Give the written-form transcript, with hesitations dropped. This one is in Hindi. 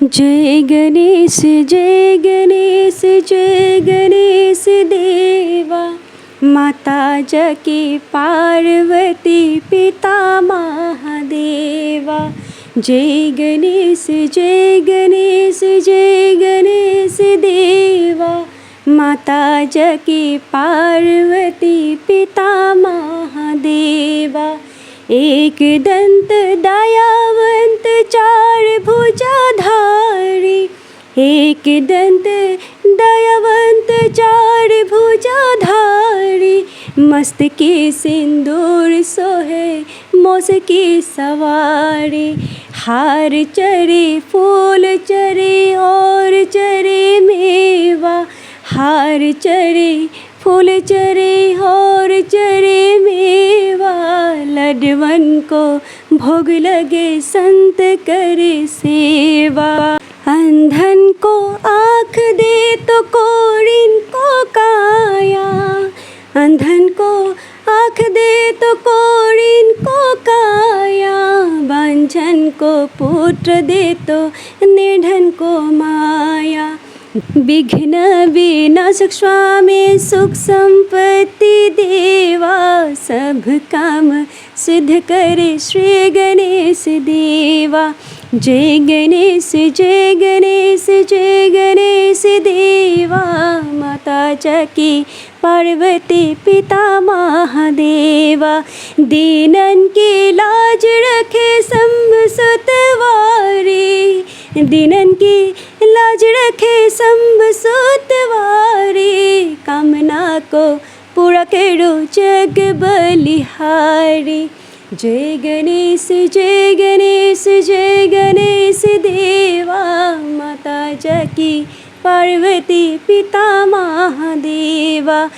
जय गणेश जय गणेश जय गणेश देवा। माता जकी पार्वती पिता महादेवा। जय गणेश जय गणेश जय गणेश देवा। माता जकी पार्वती पिता महादेवा। एक दंत दयावंत चार भुजाधारी। एक दंत दयावंत चार भुजाधारी। मस्तके सिंदूर सोहे मोस की सवारी। हार चरे फूल चरे और चरे मेवा। हार चरे फूल चरे और चरे मेवा। लड्डवन को भोग लगे संत करे सेवा। अंधन को आँख दे तो कोढ़िन को काया। अंधन को आँख दे तो कोढ़िन को काया। बांझन को पुत्र दे तो निधन को माया। विघ्न विनाशक स्वामी सुख संपत्ति देवा। सब काम सिद्ध करे श्री गणेश देवा। जय गणेश जय गणेश जय गणेश देवा। माता जकी पार्वती पिता महादेवा। दीनन की लाज रखे शंभु सुतवारी। दीनन की लाज रखे शंभु सुतवारी। कामना को पूरा करो जग बलिहारी। जय गणेश जय गणेश जय गणेश देवा। माता जकी पार्वती पिता महादेवा।